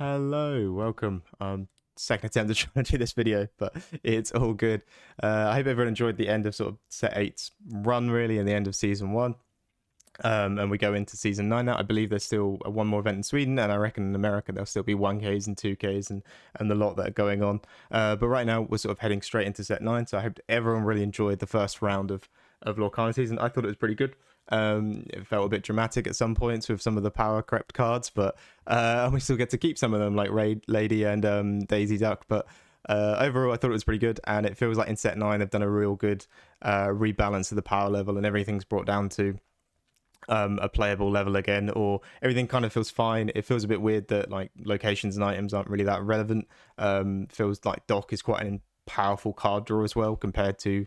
Hello, welcome. Second attempt to try to do this video, but it's all good. I hope everyone enjoyed the end of sort of set eight's run, really, and the end of season one. And we go into season 9 now. I believe there's still one more event in Sweden, and I reckon in America there'll still be 1Ks and 2Ks and the lot that are going on. But right now we're sort of heading straight into set 9, so I hope everyone really enjoyed the first round of Lorcana season. I thought it was pretty good. It felt a bit dramatic at some points with some of the power crept cards, but we still get to keep some of them, like Raid Lady and Daisy Duck. But overall, I thought it was pretty good, and it feels like in set 9 they've done a real good rebalance of the power level, and everything's brought down to a playable level again, or everything kind of feels fine. It feels a bit weird that like locations and items aren't really that relevant. Feels like Doc is quite an powerful card draw as well compared to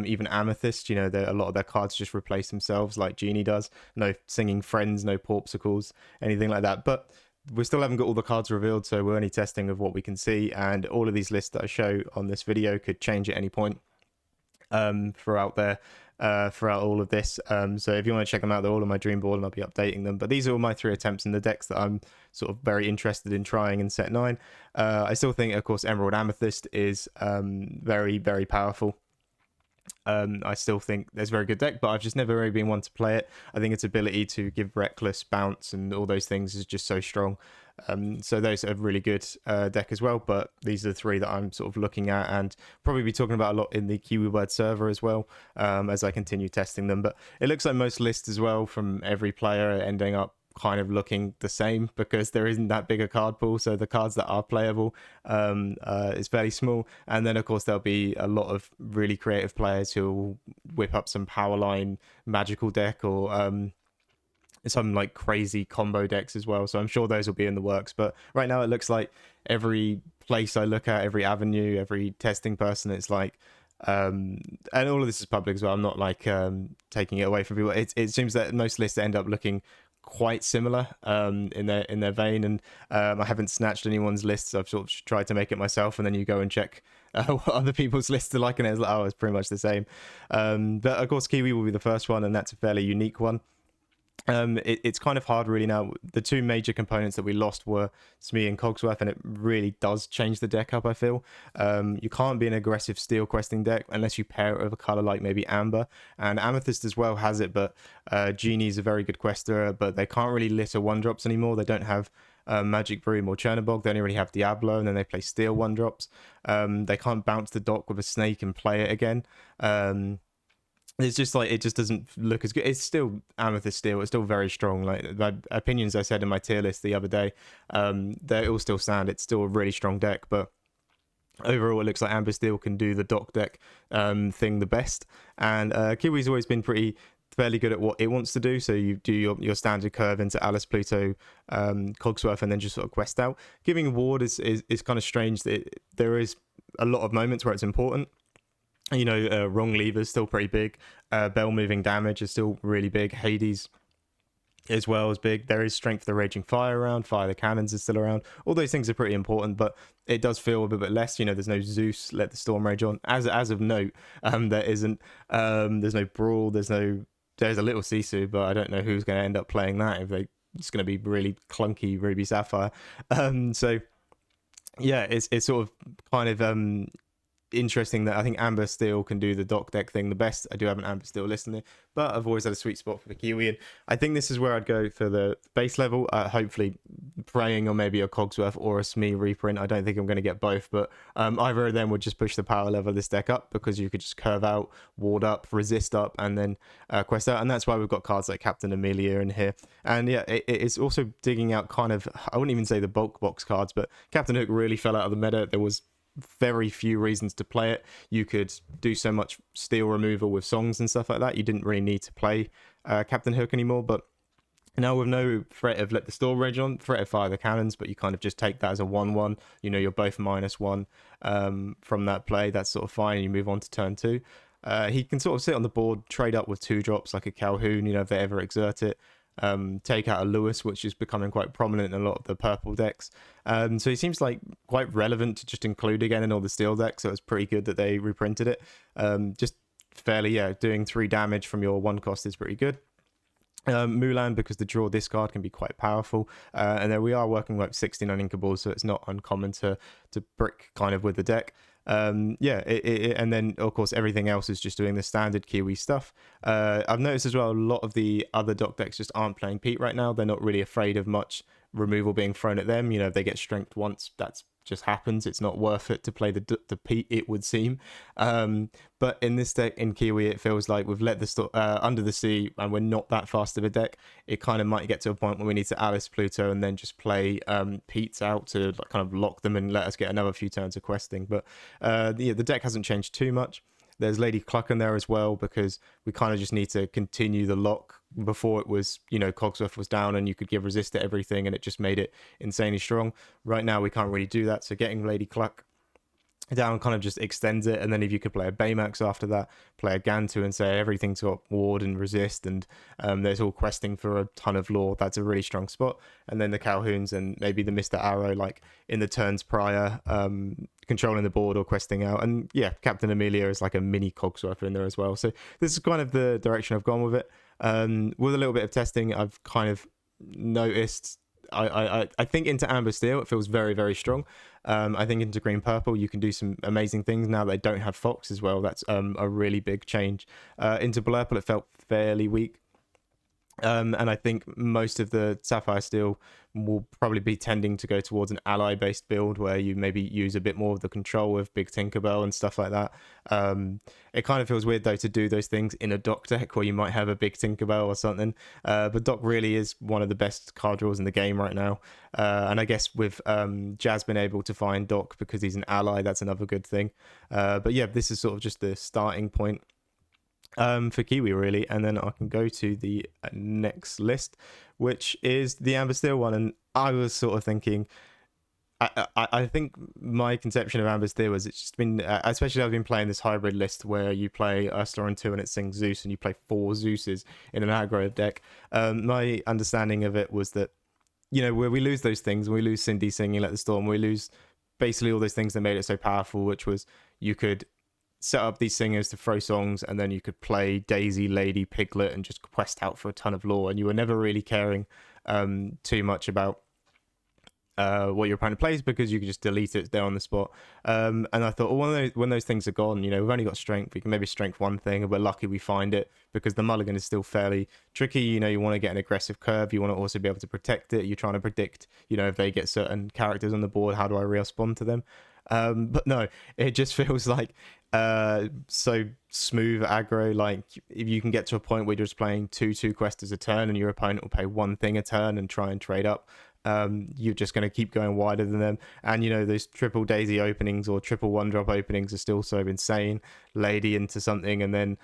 even Amethyst. You know, a lot of their cards just replace themselves like Genie does. No singing friends, no porpsicles, anything like that. But we still haven't got all the cards revealed, so we're only testing of what we can see, and all of these lists that I show on this video could change at any point throughout all of this. So if you want to check them out, they're all on my dream board and I'll be updating them. But these are all my 3 attempts in the decks that I'm sort of very interested in trying in set 9. I still think, of course, Emerald Amethyst is very, very powerful. I still think there's a very good deck, but I've just never really been one to play it. I think its ability to give Reckless, Bounce, and all those things is just so strong. So those are a really good deck as well, but these are the 3 that I'm sort of looking at and probably be talking about a lot in the KiwiWord server as well, as I continue testing them. But it looks like most lists as well from every player are ending up kind of looking the same because there isn't that big a card pool, so the cards that are playable is fairly small. And then of course there'll be a lot of really creative players who will whip up some powerline magical deck or some like crazy combo decks as well, so I'm sure those will be in the works. But right now it looks like every place I look at, every avenue, every testing person, it's like and all of this is public as well, I'm not like taking it away from people. It seems that most lists end up looking quite similar in their vein, and I haven't snatched anyone's lists. I've sort of tried to make it myself, and then you go and check what other people's lists are like, and it's like, oh, it's pretty much the same. But of course Kiwi will be the first one, and that's a fairly unique one. It's kind of hard really now. The 2 major components that we lost were Smee and Cogsworth, and it really does change the deck up, I feel. You can't be an aggressive steel questing deck unless you pair it with a color like maybe Amber, and Amethyst as well has it, but Genie's a very good quester, but they can't really litter 1-drops anymore. They don't have Magic Broom or Chernobog. They only really have Diablo, and then they play steel 1-drops. They can't bounce the dock with a snake and play it again. It's just like it just doesn't look as good. It's still Amethyst Steel. It's still very strong. Like my opinions I said in my tier list the other day, they all still stand. It's still a really strong deck, but overall it looks like Amber Steel can do the dock deck thing the best. And Kiwi's always been fairly good at what it wants to do. So you do your standard curve into Alice, Pluto, Cogsworth, and then just sort of quest out. Giving ward is kind of strange. There is a lot of moments where it's important. You know, wrong lever is still pretty big. Bell moving damage is still really big. Hades as well is big. There is strength of the raging fire around. Fire the cannons is still around. All those things are pretty important, but it does feel a bit less. You know, there's no Zeus, let the storm rage on. As of note, there isn't. There's no brawl. There's a little Sisu, but I don't know who's going to end up playing that. If it's going to be really clunky Ruby Sapphire. So yeah, it's sort of kind of interesting that I think Amber Steel can do the dock deck thing the best. I do have an Amber Steel listener, but I've always had a sweet spot for the Kiwi, and I think this is where I'd go for the base level. Hopefully praying on maybe a Cogsworth or a Smee reprint. I don't think I'm going to get both, but either of them would just push the power level of this deck up, because you could just curve out, ward up, resist up, and then quest out. And that's why we've got cards like Captain Amelia in here. And yeah, it's also digging out kind of, I wouldn't even say the bulk box cards, but Captain Hook really fell out of the meta. There was very few reasons to play it. You could do so much steel removal with songs and stuff like that. You didn't really need to play Captain Hook anymore. But now with no threat of let the storm rage on, threat of fire the cannons, but you kind of just take that as a 1-1. You know, you're both -1 from that play. That's sort of fine. You move on to turn 2. He can sort of sit on the board, trade up with 2-drops like a Calhoun, you know, if they ever exert it. Take out a Lewis, which is becoming quite prominent in a lot of the purple decks. So he seems like quite relevant to just include again in all the steel decks. So it's pretty good that they reprinted it. Just fairly, yeah, doing 3 damage from your 1 cost is pretty good. Mulan, because the draw discard can be quite powerful, and then we are working like 69 inkables, so it's not uncommon to brick kind of with the deck. And then of course everything else is just doing the standard Kiwi stuff. I've noticed as well a lot of the other dock decks just aren't playing Pete right now. They're not really afraid of much removal being thrown at them. If they get strength once, that's just happens. It's not worth it to play the Pete, it would seem. But in this deck, in Kiwi, it feels like we've let the Under the Sea, and we're not that fast of a deck. It kind of might get to a point where we need to Alice Pluto and then just play Pete's out to kind of lock them and let us get another few turns of questing. But the deck hasn't changed too much. There's Lady Cluck in there as well, because we kind of just need to continue the lock. Before it was, Cogsworth was down and you could give resist to everything and it just made it insanely strong. Right now we can't really do that, so getting Lady Cluck down kind of just extends it. And then if you could play a Baymax after that, play a Gantu and say everything's got ward and resist, and there's all questing for a ton of lore, that's a really strong spot. And then the Calhouns and maybe the Mr. Arrow, like in the turns prior, controlling the board or questing out. And yeah, Captain Amelia is like a mini Cogsworth in there as well. So this is kind of the direction I've gone with it. With a little bit of testing, I've kind of noticed I think into Amber Steel it feels very, very strong. I think into Green Purple you can do some amazing things now they don't have Fox as well. That's a really big change. Into Blurple it felt fairly weak. And I think most of the Sapphire Steel will probably be tending to go towards an ally-based build where you maybe use a bit more of the control of Big Tinkerbell and stuff like that. It kind of feels weird, though, to do those things in a Doc deck where you might have a Big Tinkerbell or something. But Doc really is one of the best card draws in the game right now. And I guess with Jazz being able to find Doc because he's an ally, that's another good thing. But yeah, this is sort of just the starting point for Kiwi, really. And then I can go to the next list, which is the Amber Steel one. And I was sort of thinking, I think my conception of Amber Steel was it's just been, especially I've been playing this hybrid list where you play Ursula and 2 and it sings Zeus, and you play 4 Zeuses in an aggro deck. My understanding of it was that, where we lose those things, we lose Cindy singing Let the Storm, we lose basically all those things that made it so powerful, which was you could set up these singers to throw songs, and then you could play Daisy, Lady, Piglet, and just quest out for a ton of lore, and you were never really caring too much about what your opponent plays because you could just delete it there on the spot. And I thought, well, when those things are gone, we've only got strength. We can maybe strength one thing, and we're lucky we find it because the mulligan is still fairly tricky. You want to get an aggressive curve. You want to also be able to protect it. You're trying to predict, if they get certain characters on the board, how do I respond to them? But no, it just feels like so smooth aggro. Like if you can get to a point where you're just playing 2/2 questers a turn and your opponent will pay one thing a turn and try and trade up, you're just going to keep going wider than them. And those triple Daisy openings or triple 1-drop openings are still so insane. Lady into something and then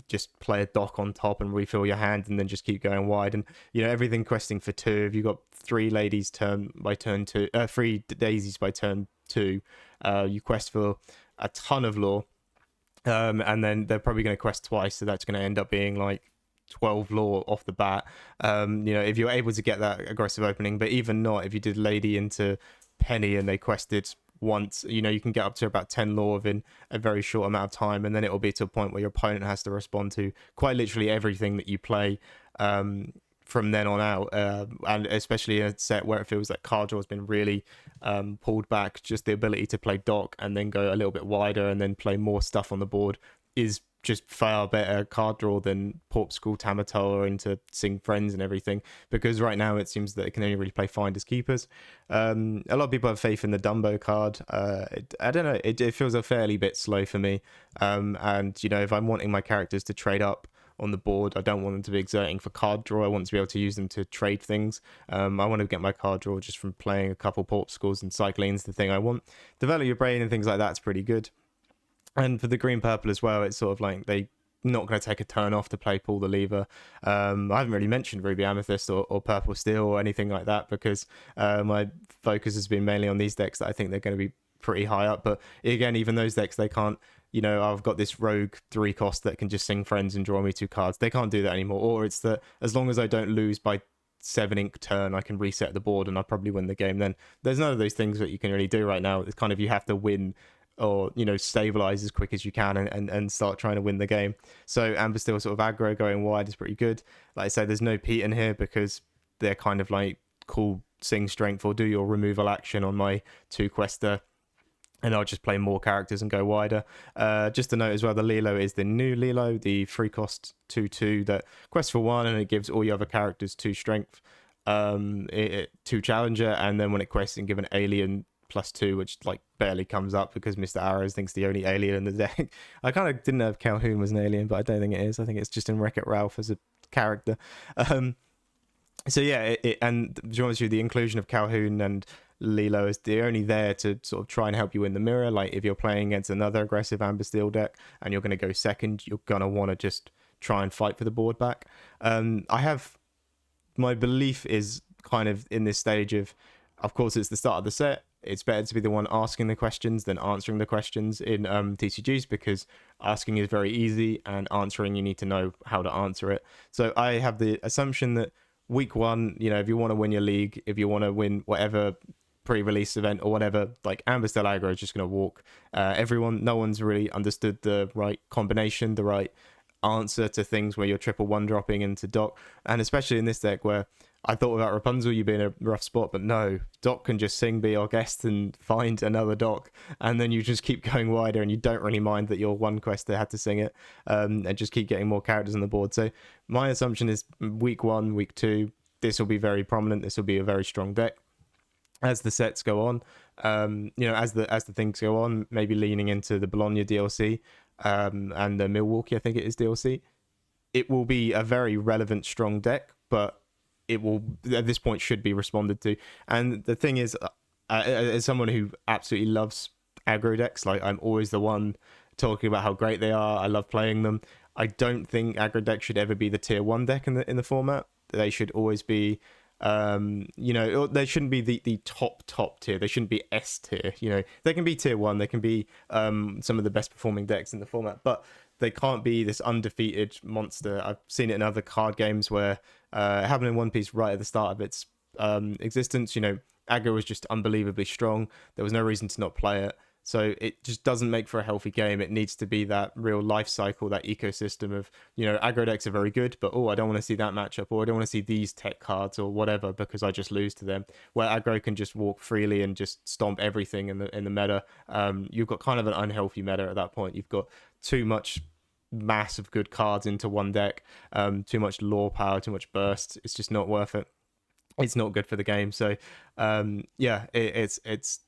just play a Doc on top and refill your hand and then just keep going wide. And everything questing for 2. If you've got 3 ladies by turn 2, 3 daisies by turn 2, you quest for a ton of lore, and then they're probably going to quest twice, so that's going to end up being like 12 lore off the bat. If you're able to get that aggressive opening, but even not, if you did Lady into Penny and they quested once, you can get up to about 10 lore within a very short amount of time, and then it'll be to a point where your opponent has to respond to quite literally everything that you play from then on out, and especially in a set where it feels like card draw has been really pulled back, just the ability to play Doc and then go a little bit wider and then play more stuff on the board is just far better card draw than Pop School Tamatoa into Sing Friends and everything, because right now it seems that it can only really play Finders Keepers. A lot of people have faith in the Dumbo card. I don't know, it feels a fairly bit slow for me, and if I'm wanting my characters to trade up on the board, I don't want them to be exerting for card draw. I want to be able to use them to trade things. I want to get my card draw just from playing a couple Pop Schools, and cycling's the thing I want. Develop your brain and things like that's pretty good. And for the Green Purple as well, it's sort of like they not going to take a turn off to play Pull the Lever. I haven't really mentioned Ruby Amethyst or Purple Steel or anything like that because my focus has been mainly on these decks that I think they're going to be pretty high up. But again, even those decks, they can't, I've got this rogue 3 cost that can just Sing Friends and draw me 2 cards. They can't do that anymore. Or it's that as long as I don't lose by 7 ink turn, I can reset the board and I'll probably win the game. Then there's none of those things that you can really do right now. It's kind of, you have to win or stabilize as quick as you can, and start trying to win the game. So Amber Steel sort of aggro going wide is pretty good. Like I say, there's no Pete in here because they're kind of like cool sing strength or do your removal action on my 2-quester, and I'll just play more characters and go wider. Just to note as well, the Lilo is the new Lilo, the 3-cost 2/2 that quests for 1, and it gives all your other characters 2 strength, 2 challenger, and then when it quests, it can give an alien +2, which like barely comes up because Mr. Arrows thinks the only alien in the deck. I kind of didn't know if Calhoun was an alien, but I don't think it is. I think it's just in Wreck-It Ralph as a character. So yeah, and to be honest with you, the inclusion of Calhoun and Lilo is they're only there to sort of try and help you in the mirror. Like if you're playing against another aggressive Amber Steel deck and you're going to go second, you're going to want to just try and fight for the board back. My belief is kind of in this stage of course, it's the start of the set. It's better to be the one asking the questions than answering the questions in TCGs, because asking is very easy and answering, you need to know how to answer it. So I have the assumption that week 1, if you want to win your league, if you want to win whatever pre-release event or whatever, like Amber Steel Aggro is just going to walk everyone. No one's really understood the right combination, the right answer to things where you're triple 1-dropping into Doc, and especially in this deck where I thought without Rapunzel you'd be in a rough spot, but no, Doc can just sing Be Our Guest and find another Doc, and then you just keep going wider and you don't really mind that your 1-quester had to sing it, and just keep getting more characters on the board. So my assumption is week 1, week 2, this will be very prominent, this will be a very strong deck. As the sets go on, as the things go on, maybe leaning into the Bologna DLC and the Milwaukee, I think it is, DLC, it will be a very relevant, strong deck, but it will, at this point, should be responded to. And the thing is, as someone who absolutely loves aggro decks, like I'm always the one talking about how great they are, I love playing them. I don't think aggro decks should ever be the tier 1 deck in the format. They should always be, they shouldn't be the top tier. They shouldn't be S tier. They can be tier 1. They can be some of the best performing decks in the format, but they can't be this undefeated monster. I've seen it in other card games where it happened in One Piece right at the start of its existence. Aggro was just unbelievably strong. There was no reason to not play it. So it just doesn't make for a healthy game. It needs to be that real life cycle, that ecosystem of, aggro decks are very good, but I don't want to see that matchup, or I don't want to see these tech cards or whatever because I just lose to them. Where aggro can just walk freely and just stomp everything in the meta. You've got kind of an unhealthy meta at that point. You've got too much mass of good cards into one deck, too much lore power, too much burst. It's just not worth it. It's not good for the game. So it's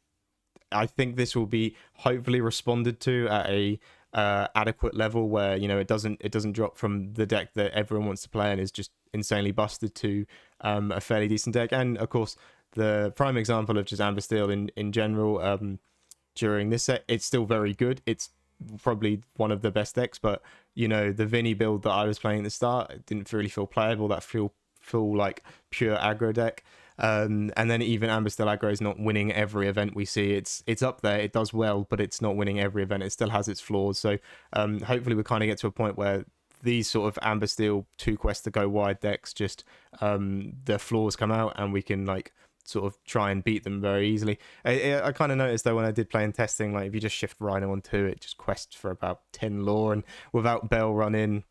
I think this will be hopefully responded to at a adequate level where it doesn't drop from the deck that everyone wants to play and is just insanely busted to a fairly decent deck. And of course, the prime example of just Amber Steel in general during this set, it's still very good. It's probably one of the best decks, but the Vinny build that I was playing at the start, it didn't really feel playable. That feel like pure aggro deck. And then even Amber Steel Aggro is not winning every event we see. It's up there, it does well, but it's not winning every event. It still has its flaws. So hopefully we kind of get to a point where these sort of Amber Steel 2-quest to go wide decks, just the flaws come out and we can like sort of try and beat them very easily. I kind of noticed though when I did play in testing, like if you just shift Rhino on 2, it just quests for about 10 lore, and without Bell run in,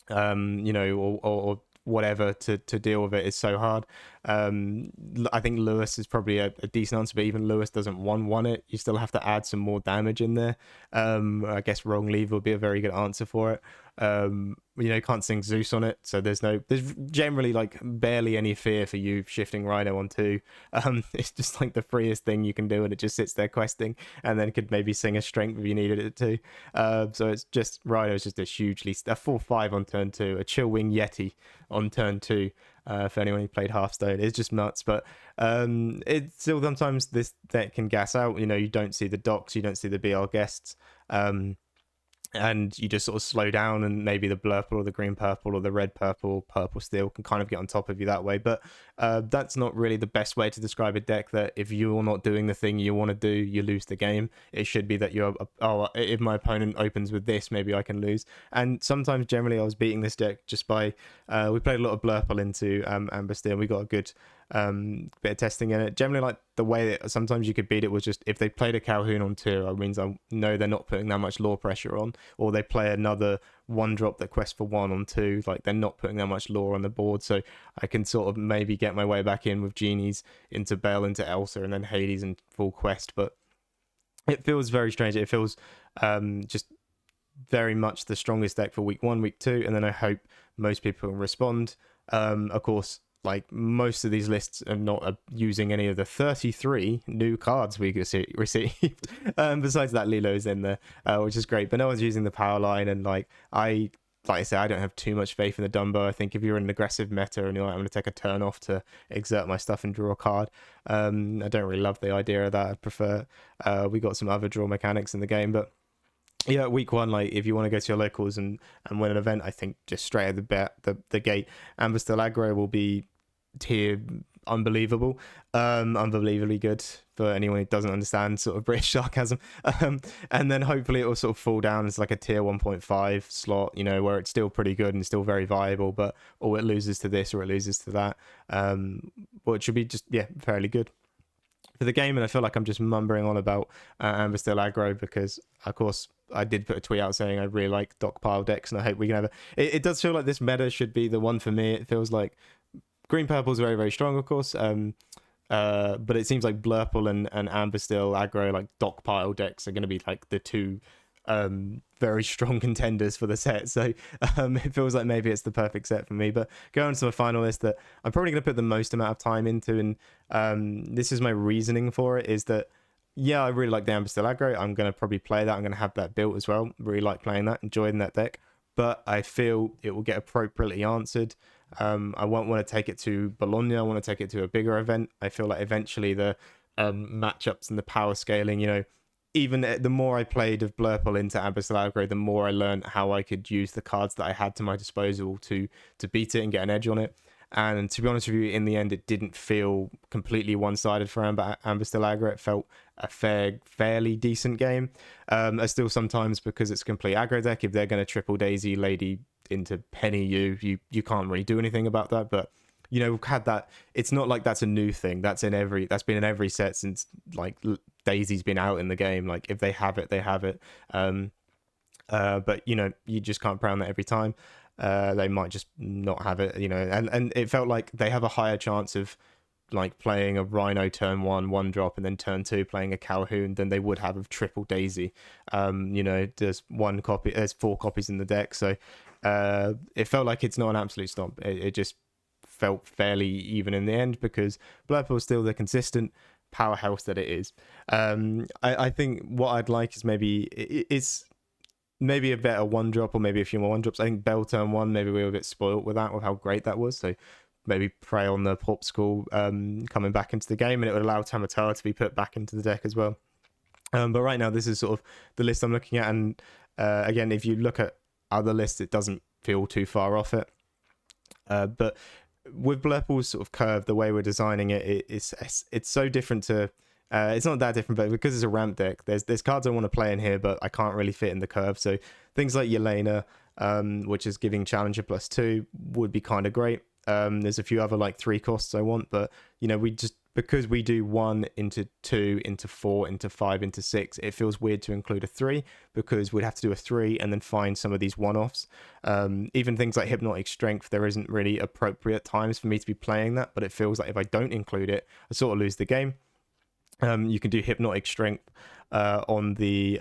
or whatever to deal with it is so hard. I think Lewis is probably a decent answer, but even Lewis doesn't 1/1 it. You still have to add some more damage in there. I guess Wrong Leave would be a very good answer for it. Can't sing Zeus on it, so there's generally like barely any fear for you shifting Rhino on 2. It's just like the freest thing you can do, and it just sits there questing, and then could maybe sing a strength if you needed it to. So it's just Rhino is just a 4/5 on turn 2, a Chill Wing Yeti on turn 2. For anyone who played Hearthstone, it's just nuts. But it's still sometimes this deck can gas out. You don't see the docs, you don't see the BR guests. And you just sort of slow down, and maybe the blurple or the green purple or the red purple steel can kind of get on top of you that way. But that's not really the best way to describe a deck, that if you're not doing the thing you want to do, you lose the game. It should be that if my opponent opens with this, maybe I can lose. And sometimes generally I was beating this deck just by we played a lot of blurple into Amber Steel. We got a good bit of testing in it. Generally, like the way that sometimes you could beat it was just if they played a Calhoun on 2, it means I know they're not putting that much lore pressure on, or they play another 1-drop that quest for 1 on 2, like they're not putting that much lore on the board, so I can sort of maybe get my way back in with Genies into Bell, into Elsa, and then Hades and full quest. But it feels very strange. It feels just very much the strongest deck for week 1, week 2, and then I hope most people respond. Of course, like most of these lists are not using any of the 33 new cards we received. Besides that, Lilo's in there, which is great, but no one's using the power line. And like I say, I don't have too much faith in the Dumbo. I think if you're in an aggressive meta and you're like, I'm going to take a turn off to exert my stuff and draw a card, I don't really love the idea of that. I prefer we got some other draw mechanics in the game. But yeah, week 1, like if you want to go to your locals and win an event, I think just straight at the gate, Amber Still Aggro will be tier unbelievable, unbelievably good for anyone who doesn't understand sort of British sarcasm. And then hopefully it will sort of fall down as like a tier 1.5 slot, you know, where it's still pretty good and still very viable, but or it loses to this or it loses to that, which should be just fairly good for the game. And I feel like I'm just mumbling on about Amber Still Aggro because, of course, I did put a tweet out saying I really like Dockpile decks, and I hope we can have it does feel like this meta should be the one for me. It feels like green purple is very, very strong, of course, but it seems like Blurple and Amber Still Aggro, like Dockpile decks, are going to be like the two very strong contenders for the set. So it feels like maybe it's the perfect set for me. But going to my final list that I'm probably going to put the most amount of time into, and this is my reasoning for it, is that I really like the Amber Still Aggro. I'm going to probably play that. I'm going to have that built as well. Really like playing that, enjoying that deck. But I feel it will get appropriately answered. I won't want to take it to Bologna. I want to take it to a bigger event. I feel like eventually the matchups and the power scaling, you know, even the more I played of Blurple into Amber Still Aggro, the more I learned how I could use the cards that I had to my disposal to beat it and get an edge on it. And to be honest with you, in the end, it didn't feel completely one-sided for Amber Still Aggro. It felt a fairly decent game. I still sometimes, because it's a complete aggro deck, if they're going to triple Daisy Lady into Penny you can't really do anything about that. But you know, had that. It's not like that's a new thing. That's been in every set since like Daisy's been out in the game. Like if they have it, they have it. But you know, you just can't prey on that every time. They might just not have it, you know, and it felt like they have a higher chance of like playing a Rhino turn 1 drop, and then turn 2 playing a Calhoun than they would have of triple Daisy. You know, there's 4 copies in the deck, so it felt like it's not an absolute stomp. It just felt fairly even in the end because Blurple is still the consistent powerhouse that it is. I think what I'd like is it's maybe a better 1-drop, or maybe a few more 1-drops. I think Bell turn 1, maybe we were a bit spoiled with how great that was. So maybe prey on the Popsicle coming back into the game, and it would allow Tamatar to be put back into the deck as well. But right now, this is sort of the list I'm looking at. And again, if you look at other lists, it doesn't feel too far off it. But with Blurple's sort of curve, the way we're designing it, it's so different to... it's not that different, but because it's a ramp deck, there's cards I want to play in here, but I can't really fit in the curve. So things like Yelena, which is giving Challenger +2, would be kind of great. There's a few other like 3 costs I want, but you know, because we do 1 into 2 into 4 into 5 into 6, it feels weird to include a 3 because we'd have to do a 3 and then find some of these one-offs. Even things like Hypnotic Strength, there isn't really appropriate times for me to be playing that, but it feels like if I don't include it, I sort of lose the game. You can do Hypnotic Strength on the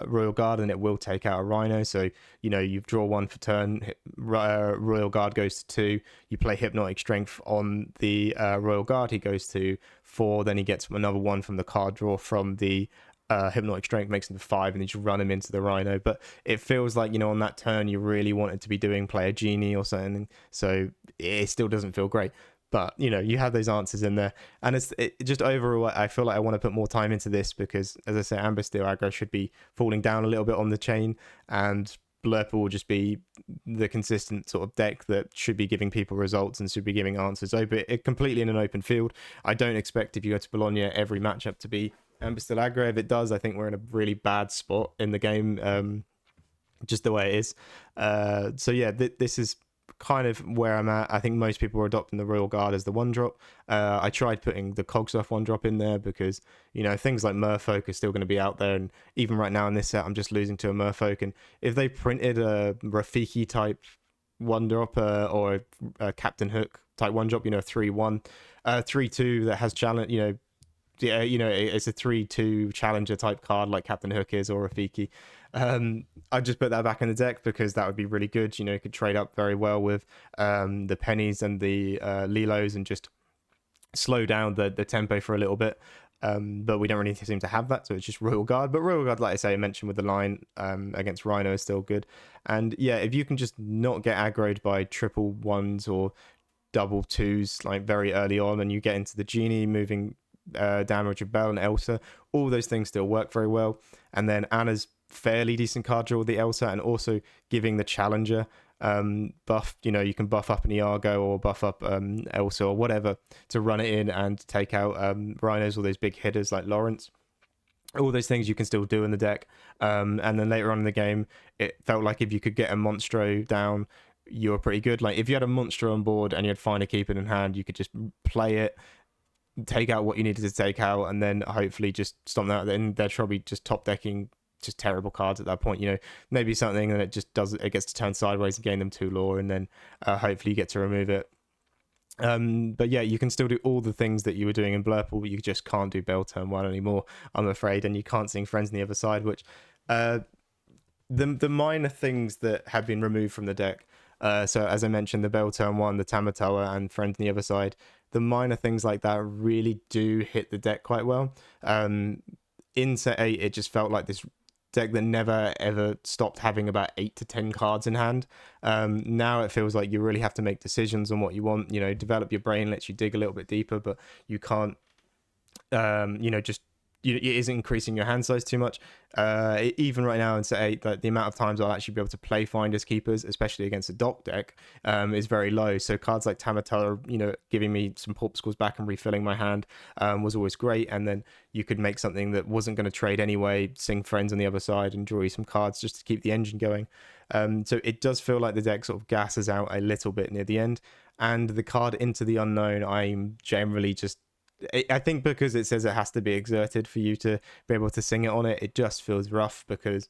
Royal Guard, and it will take out a Rhino. So, you know, you draw 1 for turn, Royal Guard goes to 2, you play Hypnotic Strength on the Royal Guard, he goes to 4, then he gets another 1 from the card draw from the Hypnotic Strength, makes him to 5, and then you run him into the Rhino. But it feels like, you know, on that turn, you really wanted to be doing play a Genie or something, so it still doesn't feel great. But, you know, you have those answers in there. And it just overall, I feel like I want to put more time into this because, as I say, Amber Still Aggro should be falling down a little bit on the chain, and Blurple will just be the consistent sort of deck that should be giving people results and should be giving answers over it completely in an open field. I don't expect, if you go to Bologna, every matchup to be Amber Still Aggro. If it does, I think we're in a really bad spot in the game, just the way it is. So yeah, this is kind of where I'm at. I think most people are adopting the Royal Guard as the one drop. I tried putting the Cogsworth one drop in there because, you know, things like Merfolk are still going to be out there. And even right now in this set, I'm just losing to a Merfolk. And if they printed a Rafiki type one drop or a Captain Hook type one drop, you know, 3-1, 3-2 that has challenge, you know, yeah, you know, it's a 3-2 challenger type card like Captain Hook is or Rafiki. I'd just put that back in the deck because that would be really good. You know, you could trade up very well with the pennies and the Lilos and just slow down the tempo for a little bit. But we don't really seem to have that, so it's just Royal Guard. But Royal Guard, like I say, I mentioned with the line against Rhino is still good. And yeah, if you can just not get aggroed by triple ones or double twos like very early on, and you get into the Genie moving damage of Bell and Elsa, all those things still work very well. And then Anna's fairly decent card draw with the Elsa, and also giving the challenger buff, you know, you can buff up an Iago or buff up Elsa or whatever to run it in and take out Rhinos or those big hitters like Lawrence. All those things you can still do in the deck. And then later on in the game, it felt like if you could get a Monstro down, you were pretty good. Like if you had a Monstro on board and you had Finder Keeper in hand, you could just play it, take out what you needed to take out, and then hopefully just stomp that. Then they're probably just top decking just terrible cards at that point. You know, maybe something that it just does, it gets to turn sideways and gain them 2 lore, and then hopefully you get to remove it. But yeah, you can still do all the things that you were doing in Blurple, but you just can't do Bell turn 1 anymore, I'm afraid, and you can't sing Friends on the other side, which the minor things that have been removed from the deck, so as I mentioned, the Bell turn 1, the Tamatoa, and Friends on the other side, the minor things like that really do hit the deck quite well. In set 8, it just felt like this deck that never ever stopped having about 8 to 10 cards in hand. Now it feels like you really have to make decisions on what you want. You know, develop your brain lets you dig a little bit deeper, but you can't, you know, just it isn't increasing your hand size too much. Even right now in set 8, like the amount of times I'll actually be able to play Finders Keepers, especially against a dock deck, is very low. So cards like Tamatoa, you know, giving me some Porpsicles back and refilling my hand was always great. And then you could make something that wasn't going to trade anyway, sing Friends on the other side and draw you some cards just to keep the engine going. So it does feel like the deck sort of gasses out a little bit near the end. And the card Into the Unknown, I'm generally just, I think because it says it has to be exerted for you to be able to sing it on it, it just feels rough because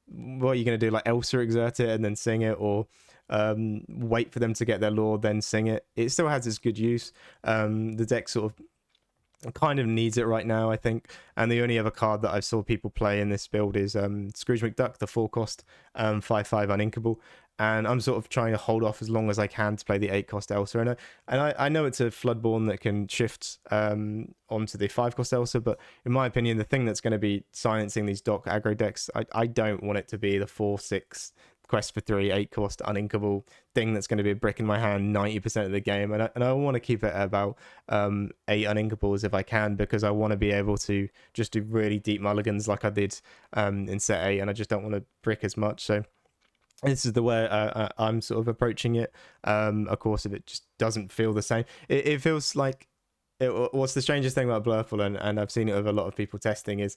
what are you going to do? Like Elsa exert it and then sing it, or wait for them to get their lore, then sing it? It still has its good use. The deck sort of kind of needs it right now, I think. And the only other card that I saw people play in this build is Scrooge McDuck, the 4-cost 5/5 uninkable. And I'm sort of trying to hold off as long as I can to play the 8-cost Elsa. And I know it's a Floodborn that can shift onto the 5-cost Elsa, but in my opinion, the thing that's going to be silencing these dock aggro decks, I don't want it to be the 4/6 quest for 3 8-cost uninkable thing that's going to be a brick in my hand 90% of the game. And I want to keep it at about 8 uninkables if I can, because I want to be able to just do really deep mulligans like I did in set 8, and I just don't want to brick as much. So this is the way I'm sort of approaching it. Of course, if it just doesn't feel the same, it feels like what's the strangest thing about Blurple, and I've seen it with a lot of people testing, is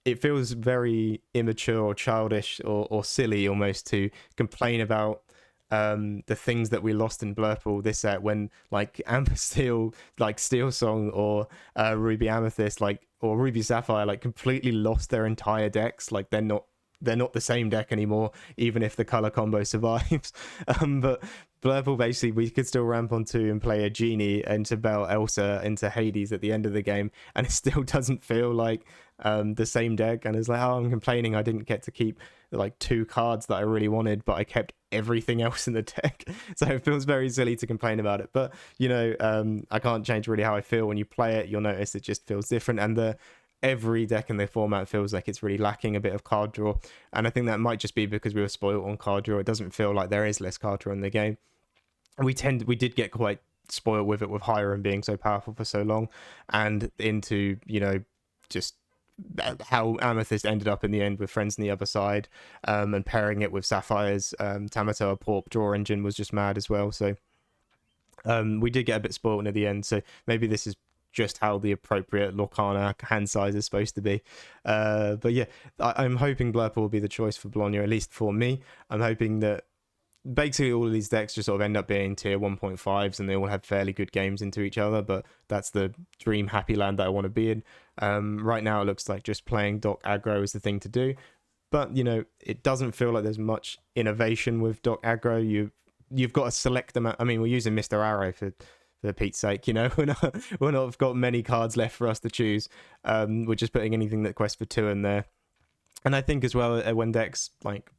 it feels very immature or childish or silly almost to complain about the things that we lost in Blurple this set, when like Amber Steel, like Steel Song, or Ruby Amethyst, like, or Ruby Sapphire, like completely lost their entire decks. Like they're not the same deck anymore, even if the color combo survives. But Blurple, basically, we could still ramp on 2 and play a Genie into Bell, Elsa, into Hades at the end of the game, and it still doesn't feel like the same deck. And it's like, oh, I'm complaining I didn't get to keep like 2 cards that I really wanted, but I kept everything else in the deck. So it feels very silly to complain about it. But, you know, I can't change really how I feel. When you play it, you'll notice it just feels different. And every deck in the format feels like it's really lacking a bit of card draw, and I think that might just be because we were spoiled on card draw. It doesn't feel like there is less card draw in the game. We did get quite spoiled with it, with Hiram being so powerful for so long, and into, you know, just how Amethyst ended up in the end with Friends on the other side, and pairing it with Sapphire's Tamatoa Porp draw engine was just mad as well. So we did get a bit spoiled near the end, so maybe this is just how the appropriate Lorcana hand size is supposed to be. But yeah, I'm hoping Blurple will be the choice for Bologna, at least for me. I'm hoping that basically all of these decks just sort of end up being tier 1.5s, and they all have fairly good games into each other, but that's the dream happy land that I want to be in. Right now it looks like just playing Doc Aggro is the thing to do, but you know, it doesn't feel like there's much innovation with Doc Aggro. You've got a select amount. I mean, we're using Mr. Arrow for Pete's sake, you know. We're not got many cards left for us to choose. We're just putting anything that quests for 2 in there. And I think as well, when decks like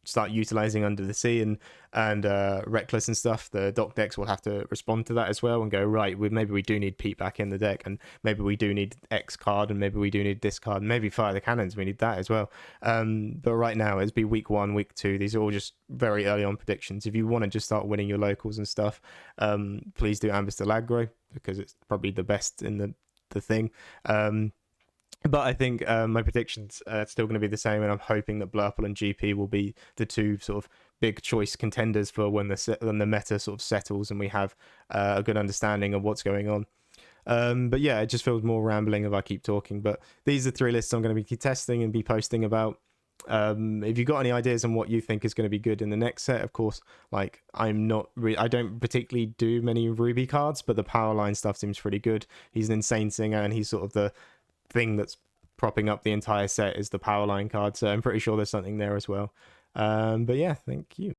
start utilizing Under the Sea and Reckless and stuff, the Doc decks will have to respond to that as well and go, right, maybe we do need Pete back in the deck, and maybe we do need X card, and maybe we do need this card, and maybe Fire the Cannons, we need that as well. But right now, it's be week 1, week 2. These are all just very early on predictions. If you want to just start winning your locals and stuff, please do Ambassador Aggro, because it's probably the best in the thing. But I think my predictions are still going to be the same, and I'm hoping that Blurple and GP will be the 2 sort of big choice contenders for when the meta sort of settles and we have a good understanding of what's going on. But yeah, it just feels more rambling if I keep talking. But these are 3 lists I'm going to be testing and be posting about. If you've got any ideas on what you think is going to be good in the next set, of course, like I don't particularly do many Ruby cards, but the Powerline stuff seems pretty good. He's an insane singer, and he's sort of the thing that's propping up the entire set is the Powerline card, so I'm pretty sure there's something there as well. But yeah, thank you.